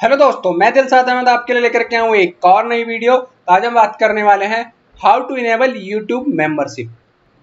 Hello दोस्तों, मैं दिलशाद अहमद आपके लिए लेकर के आया हूँ एक और नई वीडियो। तो आज हम बात करने वाले हैं how to enable YouTube membership.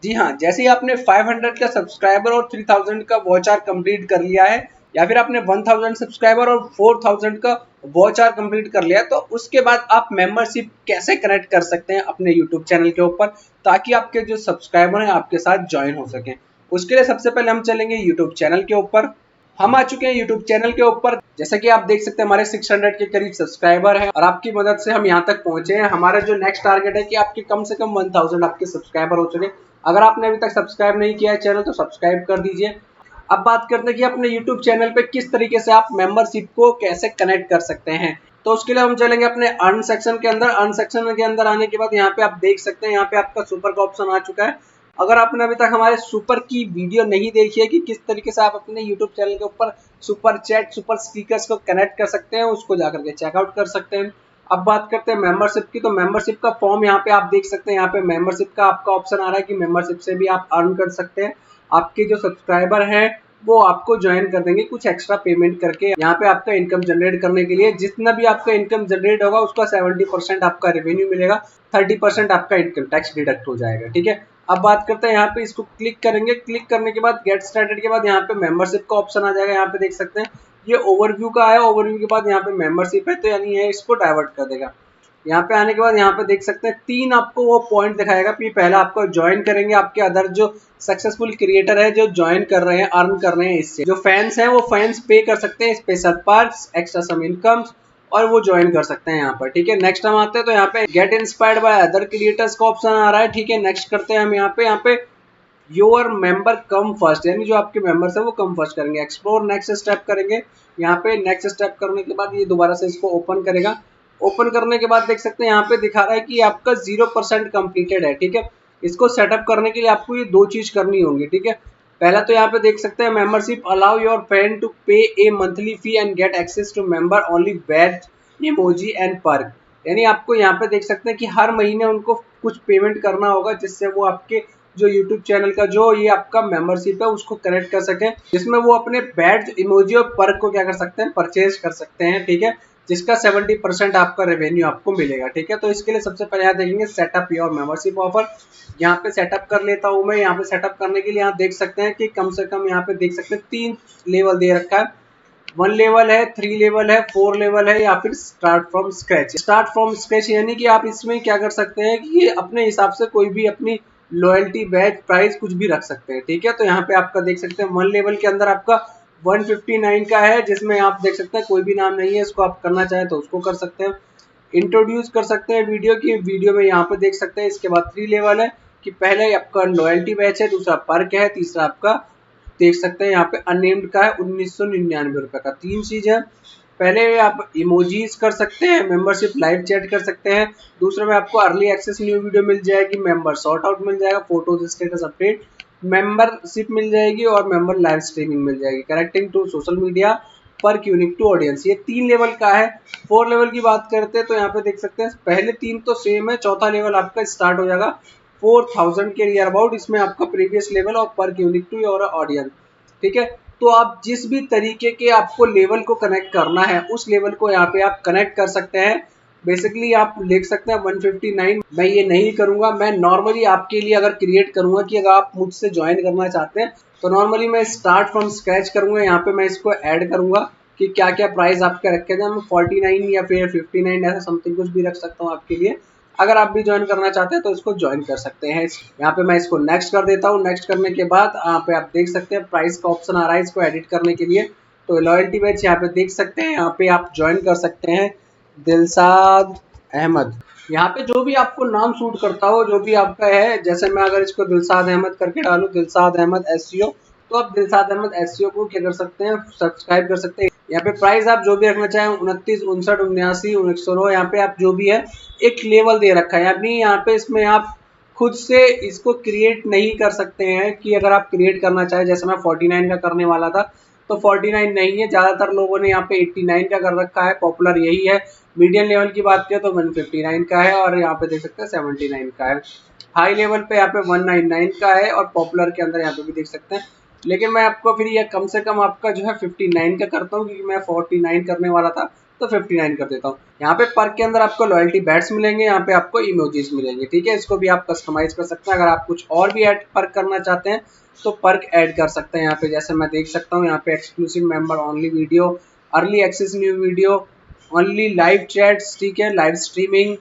जी हाँ, जैसे ही आपने 500 का सब्सक्राइबर और 3000 का वॉच आवर कंप्लीट कर लिया है, या फिर आपने 1000 सब्सक्राइबर और 4000 का वॉच आवर कंप्लीट कर लिया, तो उसके बाद आप मेंबरशिप कैसे कनेक्ट कर सकते हैं अपने यूट्यूब चैनल के ऊपर, ताकि आपके जो सब्सक्राइबर हैं आपके साथ ज्वाइन हो सकें। उसके लिए सबसे पहले हम चलेंगे यूट्यूब चैनल के ऊपर। हम आ चुके हैं यूट्यूब चैनल के ऊपर। जैसा कि आप देख सकते हैं हमारे 600 के करीब सब्सक्राइबर हैं और आपकी मदद से हम यहाँ तक पहुंचे हैं। हमारा जो नेक्स्ट टारगेट है कि आपके कम से कम 1000 आपके सब्सक्राइबर हो चुके। अगर आपने अभी तक सब्सक्राइब नहीं किया है चैनल तो सब्सक्राइब कर दीजिए। अब बात करते हैं कि अपने यूट्यूब चैनल पे किस तरीके से आप मेंबरशिप को कैसे कनेक्ट कर सकते हैं। तो उसके लिए हम चलेंगे अपने अर्न सेक्शन के अंदर। अर्न सेक्शन के अंदर आने के बाद यहाँ पे आप देख सकते हैं, यहाँ पे आपका सुपर का ऑप्शन आ चुका है। अगर आपने अभी तक हमारे सुपर की वीडियो नहीं देखी है कि किस तरीके से आप अपने यूट्यूब चैनल के ऊपर सुपर चैट सुपर स्टिकर्स को कनेक्ट कर सकते हैं, उसको जाकर के चेकआउट कर सकते हैं। अब बात करते हैं मेंबरशिप की। तो मेंबरशिप का फॉर्म यहाँ पे आप देख सकते हैं। यहाँ पे मेंबरशिप का आपका ऑप्शन आ रहा है कि मेंबरशिप से भी आप अर्न कर सकते हैं। आपके जो सब्सक्राइबर हैं वो आपको ज्वाइन कर देंगे कुछ एक्स्ट्रा पेमेंट करके। यहाँ पे आपका इनकम जनरेट करने के लिए जितना भी आपका इनकम जनरेट होगा उसका 70% आपका रेवेन्यू मिलेगा, 30% आपका इनकम टैक्स डिडक्ट हो जाएगा। ठीक है, अब बात करते हैं यहाँ पे इसको क्लिक करेंगे। क्लिक करने के बाद गेट स्टार्टेड के बाद यहाँ पे मेंबरशिप का ऑप्शन आ जाएगा। यहाँ पे देख सकते हैं ये ओवरव्यू का है। ओवरव्यू के बाद यहाँ पे मेंबरशिप है, तो यानी ये इसको डाइवर्ट कर देगा। यहाँ पे आने के बाद यहाँ पे देख सकते हैं 3 आपको वो पॉइंट दिखाएगा कि पहला आपको ज्वाइन करेंगे आपके अदर जो सक्सेसफुल क्रिएटर है जो ज्वाइन कर रहे हैं, अर्न कर रहे हैं। इससे जो फैंस हैं वो फैंस पे कर सकते हैं स्पेशल पर्क्स, एक्स्ट्रा सम इनकम्स, और वो ज्वाइन कर सकते हैं यहाँ पर। ठीक है, नेक्स्ट हम आते हैं तो यहाँ पे get inspired by other creators का ऑप्शन आ रहा है। ठीक है, नेक्स्ट करते हैं हम यहाँ पे योर मेंबर कम फर्स्ट, यानी जो आपके मेंबर्स हैं वो कम फर्स्ट करेंगे। एक्सप्लोर नेक्स्ट स्टेप करेंगे। यहाँ पे नेक्स्ट स्टेप करने के बाद ये दोबारा से इसको ओपन करेगा। ओपन करने के बाद देख सकते हैं यहाँ पे दिखा रहा है कि आपका 0% कंप्लीटेड है। ठीक है, इसको सेटअप करने के लिए आपको ये 2 चीज करनी होंगी। ठीक है, पहला तो यहाँ पे देख सकते हैं membership allow your friend to pay a monthly fee and get access to member only badge emoji and perk. यानी आपको यहाँ पे देख सकते हैं कि हर महीने उनको कुछ पेमेंट करना होगा जिससे वो आपके जो YouTube चैनल का जो ये आपका मेंबरशिप है उसको कनेक्ट कर सकें, जिसमें वो अपने बैज इमोजी और पर्क को क्या कर सकते हैं, परचेज कर सकते हैं। ठीक है, जिसका 70% आपका रेवेन्यू आपको मिलेगा। ठीक है, तो इसके लिए सबसे पहले यहाँ देखेंगे सेटअप योर मेंबरशिप ऑफर। यहाँ पे सेटअप कर लेता हूँ मैं। यहाँ पे सेटअप करने के लिए यहाँ देख सकते हैं कि कम से कम यहाँ पे देख सकते हैं 3 लेवल दे रखा है। 1 लेवल है, 3 लेवल है, 4 लेवल है, या फिर start from scratch. Start from scratch यानी कि आप इसमें क्या कर सकते हैं कि अपने हिसाब से कोई भी अपनी लॉयल्टी बैच प्राइस कुछ भी रख सकते हैं। ठीक है, तो यहाँ पे आपका देख सकते हैं 1 लेवल के अंदर आपका 159 का है, जिसमें आप देख सकते हैं कोई भी नाम नहीं है। इसको आप करना चाहें तो उसको कर सकते हैं। इंट्रोड्यूस कर सकते हैं वीडियो की, वीडियो में यहाँ पे देख सकते हैं। इसके बाद 3 लेवल है कि पहले आपका लॉयल्टी बैच है, दूसरा पर्क है, तीसरा आपका देख सकते हैं यहाँ पे अननेम्ड का है 1999 रुपए का। 3 चीज है। पहले आप इमोजीज कर सकते हैं, मेंबरशिप लाइव चैट कर सकते हैं, दूसरे में आपको अर्ली एक्सेस न्यू वीडियो मिल जाएगी, मेंबर सॉर्ट आउट मिल जाएगा, फोटोज स्टेटस अपडेट, मेंबरशिप मिल जाएगी और मेंबर लाइव स्ट्रीमिंग मिल जाएगी, कनेक्टिंग टू सोशल मीडिया पर यूनिक टू ऑडियंस। ये 3 लेवल का है। 4 लेवल की बात करते हैं तो यहाँ पे देख सकते हैं पहले 3 तो सेम है, चौथा लेवल आपका स्टार्ट हो जाएगा 4000 के नियर अबाउट। इसमें आपका प्रीवियस लेवल और पर यूनिक टू योर ऑडियंस। ठीक है, तो आप जिस भी तरीके के आपको लेवल को कनेक्ट करना है उस लेवल को यहाँ पे आप कनेक्ट कर सकते हैं। बेसिकली आप लिख सकते हैं 159। मैं ये नहीं करूंगा, मैं नॉर्मली आपके लिए अगर क्रिएट करूंगा कि अगर आप मुझसे ज्वाइन करना चाहते हैं तो नॉर्मली मैं स्टार्ट फ्रॉम स्क्रैच करूंगा। यहाँ पे मैं इसको ऐड करूंगा कि क्या क्या प्राइस आपके रखे थे। मैं 49 या फिर 59 ऐसा समथिंग कुछ भी रख सकता हूँ आपके लिए। अगर आप भी ज्वाइन करना चाहते हैं तो इसको ज्वाइन कर सकते हैं। यहाँ पे मैं इसको नेक्स्ट कर देता हूँ। नेक्स्ट करने के बाद यहाँ पे आप देख सकते हैं प्राइस का ऑप्शन आ रहा है इसको एडिट करने के लिए। तो लॉयल्टी बैच यहाँ पे देख सकते हैं, यहाँ पे आप ज्वाइन कर सकते हैं दिलशाद अहमद। यहाँ पे जो भी आपको नाम सूट करता हो, जो भी आपका है, जैसे मैं अगर इसको दिलशाद अहमद करके डालूं, दिलशाद अहमद एसईओ, तो आप दिलशाद अहमद एसईओ को क्या कर सकते हैं, सब्सक्राइब कर सकते हैं। यहाँ पे प्राइस आप जो भी रखना चाहें 29, 59, 79, 109, यहाँ पे आप जो भी है एक लेवल दे रखा है। यानी यहाँ पे इसमें आप खुद से इसको क्रिएट नहीं कर सकते हैं कि अगर आप क्रिएट करना चाहें, जैसे मैं 49 का करने वाला था तो 49 नहीं है, ज्यादातर लोगों ने यहाँ पे 89 का कर रखा है, पॉपुलर यही है। मीडियम लेवल की बात करें तो 159 का है और यहाँ पे देख सकते हैं 79 का है। हाई लेवल पे यहाँ पे 199 का है और पॉपुलर के अंदर यहाँ पे भी देख सकते हैं। लेकिन मैं आपको फिर यह कम से कम आपका जो है 59 का करता हूँ, क्योंकि मैं 49 करने वाला था तो 59 कर देता हूँ। यहाँ पे पर्क के अंदर आपको लॉयल्टी बैट्स मिलेंगे, यहाँ पे आपको इमोजीज मिलेंगे, ठीक है। इसको भी आप कस्टमाइज कर सकते हैं। अगर आप कुछ और भी ऐड पर्क करना चाहते हैं तो पर्क ऐड कर सकते हैं। यहाँ पे जैसे मैं देख सकता हूँ, यहाँ पे exclusive member only video, early access new video, only live chats, ठीक है, लाइव स्ट्रीमिंग,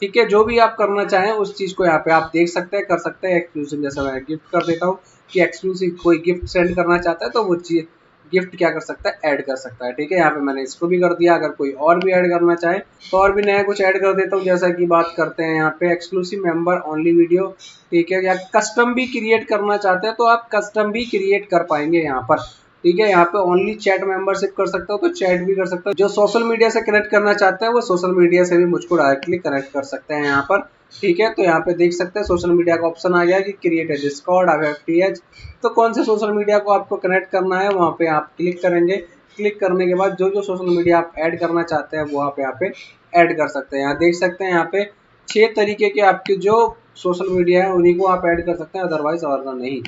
ठीक है। जो भी आप करना चाहें उस चीज़ को यहाँ पे आप देख सकते हैं, कर सकते हैं। एक्सक्लूसिव जैसे मैं गिफ्ट कर देता हूँ कि एक्सक्लूसिव कोई गिफ्ट सेंड करना चाहता है तो वो चीज़ गिफ्ट क्या कर सकता है, ऐड कर सकता है, ठीक है। यहाँ पे मैंने इसको भी कर दिया। अगर कोई और भी ऐड करना चाहे तो और भी नया कुछ ऐड कर देता हूँ। जैसा कि बात करते हैं यहाँ पे एक्सक्लूसिव मेंबर ओनली वीडियो, ठीक है। या कस्टम भी क्रिएट करना चाहते हैं तो आप कस्टम भी क्रिएट कर पाएंगे यहाँ पर, ठीक है। यहाँ पे ओनली चैट मेंबरशिप कर सकते हो तो चैट भी कर सकते हो। जो सोशल मीडिया से कनेक्ट करना चाहते हैं वो सोशल मीडिया से भी मुझको डायरेक्टली कनेक्ट कर सकते हैं यहाँ पर, ठीक है। तो यहाँ पे देख सकते हैं सोशल मीडिया का ऑप्शन आ गया कि क्रिएट ए डिस्कॉर्ड, FTH। तो कौन से सोशल मीडिया को आपको कनेक्ट करना है वहाँ पे आप क्लिक करेंगे। क्लिक करने के बाद जो जो सोशल मीडिया आप ऐड करना चाहते हैं वो आप यहाँ पे ऐड कर सकते हैं। यहाँ देख सकते हैं यहाँ पे 6 तरीके के आपके जो सोशल मीडिया है उन्हीं को आप ऐड कर सकते हैं, अदरवाइज और नहीं,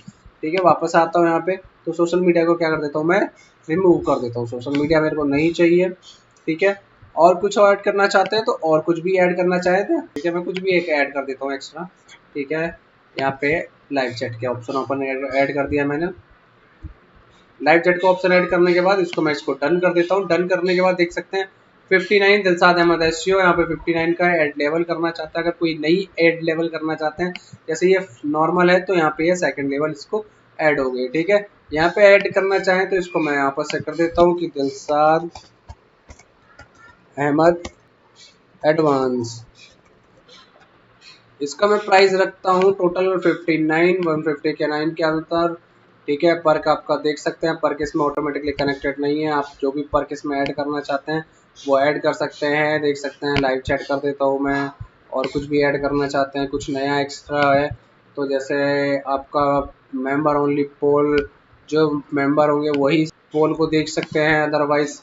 ठीक है। वापस आता हूँ यहाँ पे, तो सोशल मीडिया को क्या कर देता हूँ मैं, रिमूव कर देता हूँ। सोशल मीडिया मेरे को नहीं चाहिए, ठीक है। और कुछ ऐड करना चाहते हैं तो और कुछ भी ऐड करना चाहते हैं, ठीक है, मैं कुछ भी एक ऐड कर देता हूँ एक्स्ट्रा, ठीक है। यहाँ पे लाइव चैट के ऑप्शन ओपन ऐड कर दिया मैंने। लाइव चैट का ऑप्शन ऐड करने के बाद इसको मैं इसको डन कर देता हूँ। डन करने के बाद देख सकते हैं 59 दिलसाद अहमद SEO यहाँ पे 59 का ऐड लेवल करना चाहता है। अगर कोई नई ऐड लेवल करना चाहते हैं, जैसे ये नॉर्मल है तो यहाँ पे ये सेकंड लेवल इसको ऐड हो गई, ठीक है। यहाँ पे ऐड करना चाहें तो इसको मैं यहाँ पर से कर देता हूँ कि दिलसाद अहमद एडवांस। इसका मैं प्राइस रखता हूँ टोटल 59, 150 के 9 के अंदर, ठीक है। पर्क आपका देख सकते हैं, पर्क इसमें ऑटोमेटिकली कनेक्टेड नहीं है। आप जो भी पर्क इसमें ऐड करना चाहते हैं वो ऐड कर सकते हैं। देख सकते हैं लाइव चैट कर देता हूँ मैं। और कुछ भी ऐड करना चाहते हैं, कुछ नया एक्स्ट्रा है तो जैसे आपका मेंबर ओनली पोल, जो मेंबर होंगे वही पोल को देख सकते हैं, अदरवाइज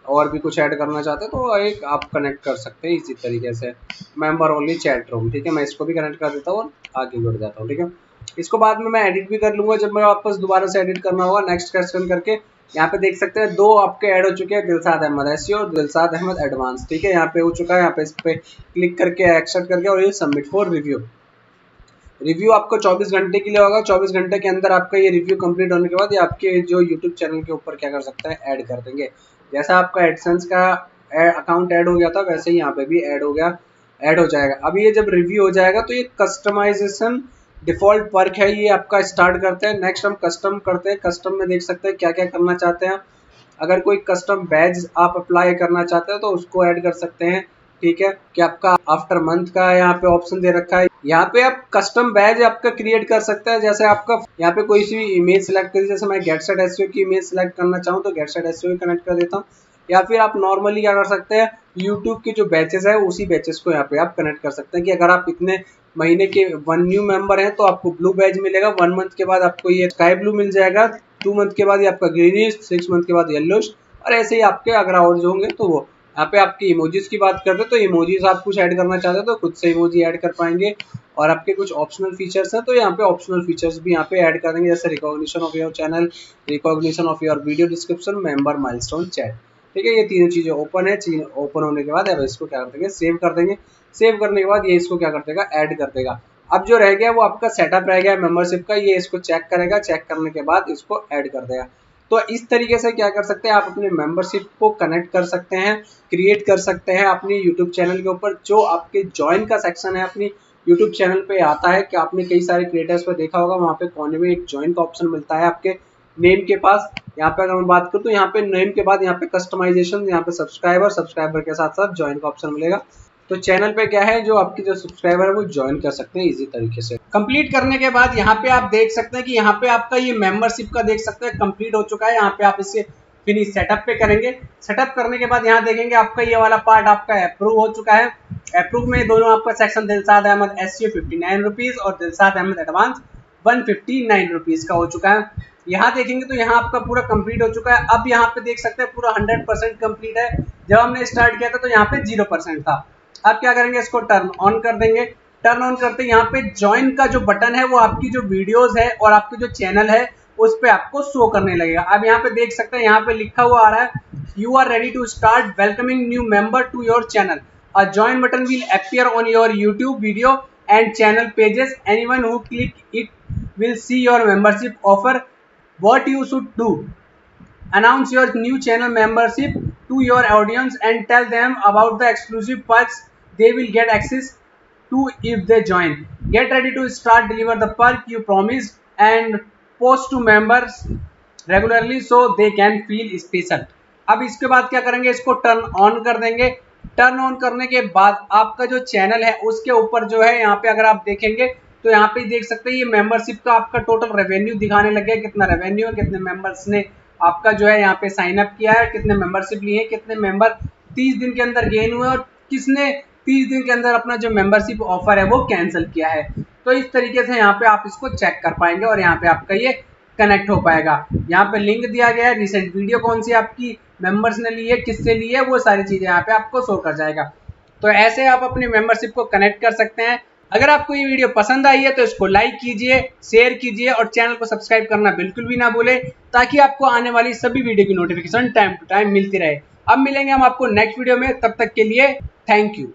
और भी कुछ ऐड करना चाहते हैं तो एक आप कनेक्ट कर सकते हैं इसी तरीके से। मेंबर ओनली चैट रूम, ठीक है, मैं इसको भी कनेक्ट कर देता हूँ और आगे बढ़ जाता हूँ, ठीक है। इसको बाद में मैं एडिट भी कर लूंगा जब मैं वापस दोबारा से एडिट करना होगा। नेक्स्ट क्वेश्चन करके यहाँ पे देख सकते हैं 2 आपके ऐड हो चुके हैं, दिलसाद अहमद SEO और दिलसाद अहमद एडवांस, ठीक है। यहाँ पे हो चुका है, यहाँ पे इस पे क्लिक करके एक्सेप्ट करके और ये सबमिट फॉर रिव्यू। रिव्यू आपको 24 घंटे के लिए होगा। 24 घंटे के अंदर आपका ये रिव्यू कंप्लीट होने के बाद ये आपके जो यूट्यूब चैनल के ऊपर क्या कर सकता है, ऐड कर देंगे। जैसा आपका एडसेंस का अकाउंट ऐड हो गया था वैसे ही यहाँ पे भी ऐड हो गया, ऐड हो जाएगा। अब ये जब रिव्यू हो जाएगा तो ये कस्टमाइजेशन डिफॉल्ट पर्क है, ये आपका स्टार्ट करते हैं। नेक्स्ट हम कस्टम करते हैं। कस्टम में देख सकते हैं क्या क्या करना चाहते हैं। अगर कोई कस्टम बैज आप अप्लाई करना चाहते हैं तो उसको ऐड कर सकते हैं, ठीक है। कि आपका आफ्टर मंथ का यहाँ पे ऑप्शन दे रखा है। यहाँ पे आप कस्टम बैज आपका क्रिएट कर सकते हैं। जैसे आपका यहाँ पे कोई सी इमेज सेलेक्ट करिए, जैसे मैं गेट सेट SEO की इमेज सेलेक्ट करना चाहूँ तो गेट सेट SEO कनेक्ट कर देता हूँ। या फिर आप नॉर्मली क्या कर सकते हैं, यूट्यूब के जो बैचेस है उसी बैचेस को यहाँ पे आप कनेक्ट कर सकते हैं कि अगर आप इतने महीने के 1 न्यू मेंबर हैं तो आपको ब्लू बैज मिलेगा, 1 मंथ के बाद आपको ये स्काई ब्लू मिल जाएगा, 2 मंथ के बाद ये आपका ग्रीनिश, 6 मंथ के बाद येलोश, और ऐसे ही आपके अगर और जो होंगे तो वो। यहाँ पे आपकी इमोजीज की बात करते हैं तो इमोजीज आप कुछ ऐड करना चाहते हो तो खुद से इमोजी ऐड कर पाएंगे। और आपके कुछ ऑप्शनल फीचर्स हैं तो यहाँ पे ऑप्शनल फीचर्स भी यहाँ पे ऐड कर देंगे, जैसे recognition of your channel, recognition of your video description, member milestone chat, ठीक है। ये तीनों चीजें ओपन है। ओपन होने के बाद अब इसको क्या कर देंगे, सेव कर देंगे। सेव करने के बाद ये इसको क्या कर देगा, ऐड कर देगा। अब जो रह गया वो आपका सेटअप रह गया मेंबरशिप का, ये इसको चेक करेगा, चेक करने के बाद इसको ऐड कर देगा। तो इस तरीके से क्या कर सकते हैं, आप अपने मेंबरशिप को कनेक्ट कर सकते हैं, क्रिएट कर सकते हैं अपनी यूट्यूब चैनल के ऊपर। जो आपके ज्वाइन का सेक्शन है अपनी यूट्यूब चैनल पे आता है कि आपने कई सारे क्रिएटर्स पे देखा होगा, वहाँ पे कोने में एक ज्वाइन का ऑप्शन मिलता है आपके नेम के पास। यहाँ पे अगर मैं बात करूँ तो यहाँ पे नेम के बाद यहाँ पे कस्टमाइजेशन, यहाँ पे सब्सक्राइबर के साथ साथ ज्वाइन का ऑप्शन मिलेगा। तो चैनल पे क्या है, जो आपकी जो सब्सक्राइबर है वो ज्वाइन कर सकते हैं इजी तरीके से। कंप्लीट करने के बाद यहाँ पे आप देख सकते हैं कि यहाँ पे आपका ये मेंबरशिप का देख सकते हैं कंप्लीट हो चुका है। यहाँ पे आप इसे फिनिश सेटअप पे करेंगे। सेटअप करने के बाद यहाँ देखेंगे आपका ये वाला पार्ट आपका अप्रूव हो चुका है। अप्रूव में दोनों आपका section Dilshad Ahmad SEO 59 rupees और दिलसाद अहमद एडवांस 159 रुपीज का हो चुका है। यहाँ देखेंगे तो यहाँ आपका पूरा कंप्लीट हो चुका है। अब यहाँ पे देख सकते हैं पूरा 100% कंप्लीट है। जब हमने स्टार्ट किया था तो यहाँ पे 0% था। अब क्या करेंगे, इसको टर्न ऑन कर देंगे। टर्न ऑन करते यहाँ पे ज्वाइन का जो बटन है वो आपकी जो वीडियोस है और आपके जो चैनल है उस पे आपको शो करने लगेगा। अब यहाँ पे देख सकते हैं, यहाँ पे लिखा हुआ आ रहा है you are ready to start welcoming new member to your channel. A join button will appear on your YouTube video and channel pages. Anyone who click it will see your membership offer. What you should do: announce your new channel membership to your audience and tell them about the exclusive perks they will get access to if they join. Get ready to start deliver the perk you promised and post to members regularly so they can feel special. अब इसके बाद क्या करेंगे, इसको turn on कर देंगे। Turn on करने के बाद आपका जो चैनल है उसके ऊपर जो है यहाँ पे अगर आप देखेंगे तो यहाँ पे देख सकते हैं ये मेंबरशिप का आपका टोटल रेवेन्यू दिखाने लग गया, कितना रेवेन्यू है, कितने मेंबर्स ने आपका जो है यहाँ पे साइन अप किया है, कितने मेंबरशिप लिए, कितने मेंबर 30 दिन के अंदर गेन हुए और किसने 30 दिन के अंदर अपना जो मेंबरशिप ऑफर है वो कैंसिल किया है। तो इस तरीके से यहाँ पे आप इसको चेक कर पाएंगे और यहाँ पे आपका ये कनेक्ट हो पाएगा। यहाँ पे लिंक दिया गया है, रिसेंट वीडियो कौन सी आपकी मेंबर्स ने ली है, किससे ली है, वो सारी चीजें यहाँ पे आपको शो कर जाएगा। तो ऐसे आप अपनी मेंबरशिप को कनेक्ट कर सकते हैं। अगर आपको ये वीडियो पसंद आई है तो इसको लाइक कीजिए, शेयर कीजिए और चैनल को सब्सक्राइब करना बिल्कुल भी ना भूलें, ताकि आपको आने वाली सभी वीडियो की नोटिफिकेशन टाइम टू टाइम मिलती रहे। अब मिलेंगे हम आपको नेक्स्ट वीडियो में, तब तक के लिए थैंक यू।